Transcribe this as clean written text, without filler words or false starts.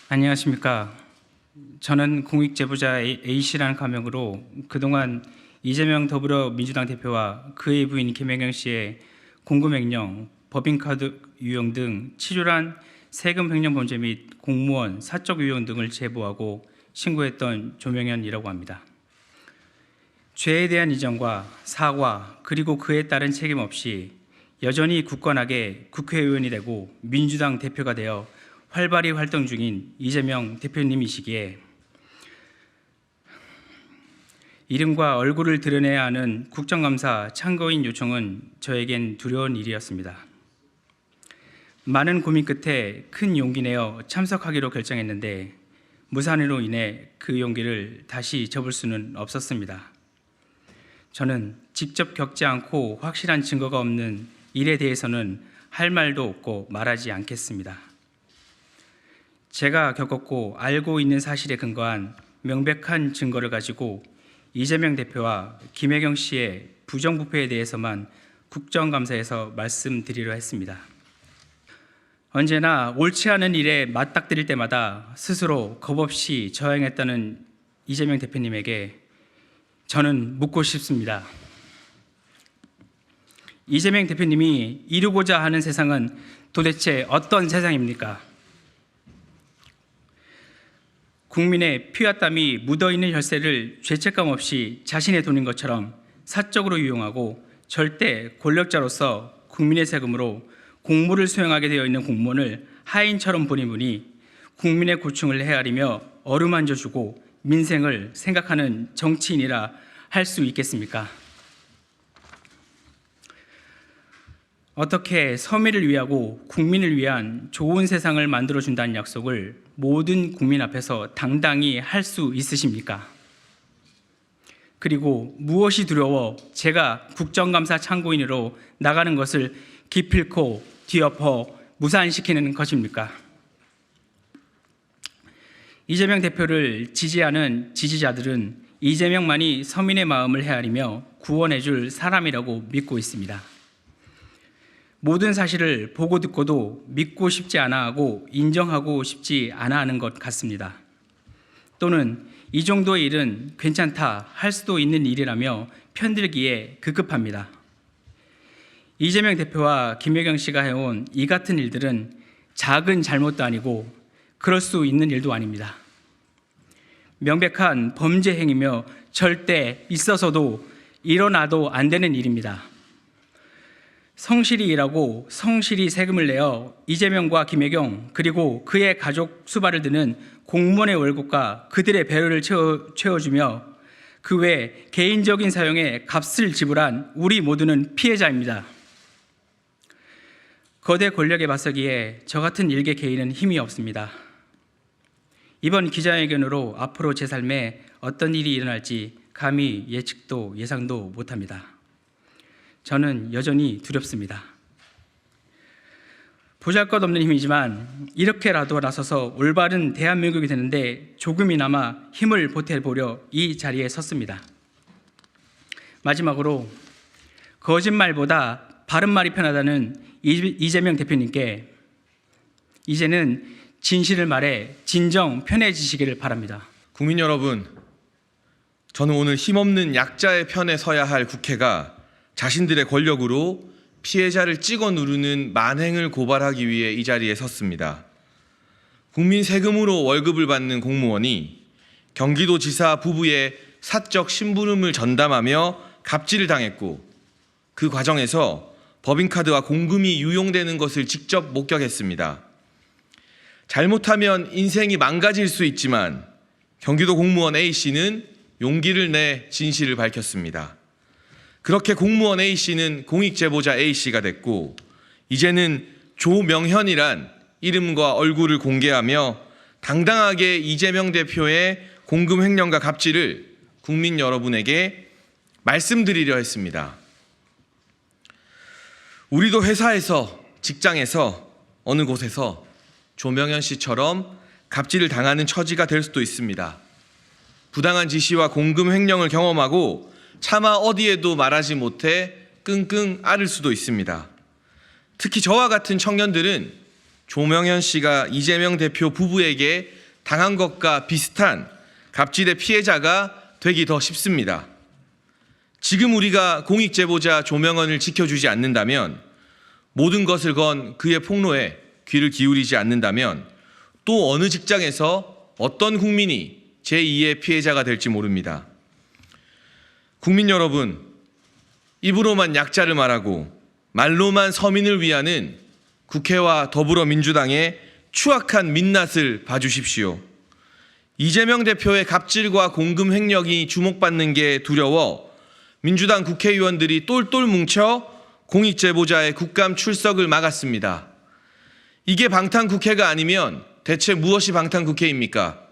안녕하십니까. 저는 공익제보자 A씨라는 가명으로 그동안 이재명 더불어민주당 대표와 그의 부인 김혜경 씨의 공금횡령, 법인카드 유용 등 치졸한 세금 횡령 범죄 및 공무원 사적 유용 등을 제보하고 신고했던 조명현이라고 합니다. 죄에 대한 인정과 사과 그리고 그에 따른 책임 없이 여전히 굳건하게 국회의원이 되고 민주당 대표가 되어 활발히 활동 중인 이재명 대표님이시기에 이름과 얼굴을 드러내야 하는 국정감사 참고인 요청은 저에겐 두려운 일이었습니다. 많은 고민 끝에 큰 용기 내어 참석하기로 결정했는데 무산으로 인해 그 용기를 다시 접을 수는 없었습니다. 저는 직접 겪지 않고 확실한 증거가 없는 일에 대해서는 할 말도 없고 말하지 않겠습니다. 제가 겪었고 알고 있는 사실에 근거한 명백한 증거를 가지고 이재명 대표와 김혜경 씨의 부정부패에 대해서만 국정감사에서 말씀드리려 했습니다. 언제나 옳지 않은 일에 맞닥뜨릴 때마다 스스로 겁없이 저항했다는 이재명 대표님에게 저는 묻고 싶습니다. 이재명 대표님이 이루고자 하는 세상은 도대체 어떤 세상입니까? 국민의 피와 땀이 묻어있는 혈세를 죄책감 없이 자신의 돈인 것처럼 사적으로 유용하고 절대 권력자로서 국민의 세금으로 공무를 수행하게 되어 있는 공무원을 하인처럼 보니 국민의 고충을 헤아리며 어루만져주고 민생을 생각하는 정치인이라 할 수 있겠습니까? 어떻게 서민을 위하고 국민을 위한 좋은 세상을 만들어준다는 약속을 모든 국민 앞에서 당당히 할 수 있으십니까? 그리고 무엇이 두려워 제가 국정감사 참고인으로 나가는 것을 기필코 뒤엎어 무산시키는 것입니까? 이재명 대표를 지지하는 지지자들은 이재명만이 서민의 마음을 헤아리며 구원해 줄 사람이라고 믿고 있습니다. 모든 사실을 보고 듣고도 믿고 싶지 않아 하고 인정하고 싶지 않아 하는 것 같습니다. 또는 이 정도의 일은 괜찮다 할 수도 있는 일이라며 편들기에 급급합니다. 이재명 대표와 김혜경 씨가 해온 이 같은 일들은 작은 잘못도 아니고 그럴 수 있는 일도 아닙니다. 명백한 범죄 행위며 절대 있어서도 일어나도 안 되는 일입니다. 성실히 일하고 성실히 세금을 내어 이재명과 김혜경 그리고 그의 가족 수발을 드는 공무원의 월급과 그들의 배려를 채워주며 그 외 개인적인 사용에 값을 지불한 우리 모두는 피해자입니다. 거대 권력에 맞서기에 저 같은 일개 개인은 힘이 없습니다. 이번 기자회견으로 앞으로 제 삶에 어떤 일이 일어날지 감히 예측도 예상도 못합니다. 저는 여전히 두렵습니다. 보잘것없는 힘이지만 이렇게라도 나서서 올바른 대한민국이 되는데 조금이나마 힘을 보태보려 이 자리에 섰습니다. 마지막으로 거짓말보다 바른 말이 편하다는 이재명 대표님께 이제는 진실을 말해 진정 편해지시기를 바랍니다. 국민 여러분, 저는 오늘 힘없는 약자의 편에 서야 할 국회가 자신들의 권력으로 피해자를 찍어 누르는 만행을 고발하기 위해 이 자리에 섰습니다. 국민 세금으로 월급을 받는 공무원이 경기도지사 부부의 사적 심부름을 전담하며 갑질을 당했고 그 과정에서 법인카드와 공금이 유용되는 것을 직접 목격했습니다. 잘못하면 인생이 망가질 수 있지만 경기도 공무원 A씨는 용기를 내 진실을 밝혔습니다. 그렇게 공무원 A씨는 공익제보자 A씨가 됐고 이제는 조명현이란 이름과 얼굴을 공개하며 당당하게 이재명 대표의 공금 횡령과 갑질을 국민 여러분에게 말씀드리려 했습니다. 우리도 회사에서, 직장에서, 어느 곳에서 조명현 씨처럼 갑질을 당하는 처지가 될 수도 있습니다. 부당한 지시와 공금 횡령을 경험하고 차마 어디에도 말하지 못해 끙끙 앓을 수도 있습니다. 특히 저와 같은 청년들은 조명현 씨가 이재명 대표 부부에게 당한 것과 비슷한 갑질의 피해자가 되기 더 쉽습니다. 지금 우리가 공익제보자 조명원을 지켜주지 않는다면, 모든 것을 건 그의 폭로에 귀를 기울이지 않는다면 또 어느 직장에서 어떤 국민이 제2의 피해자가 될지 모릅니다. 국민 여러분, 입으로만 약자를 말하고 말로만 서민을 위하는 국회와 더불어민주당의 추악한 민낯을 봐주십시오. 이재명 대표의 갑질과 공금 횡령이 주목받는 게 두려워 민주당 국회의원들이 똘똘 뭉쳐 공익제보자의 국감 출석을 막았습니다. 이게 방탄국회가 아니면 대체 무엇이 방탄국회입니까?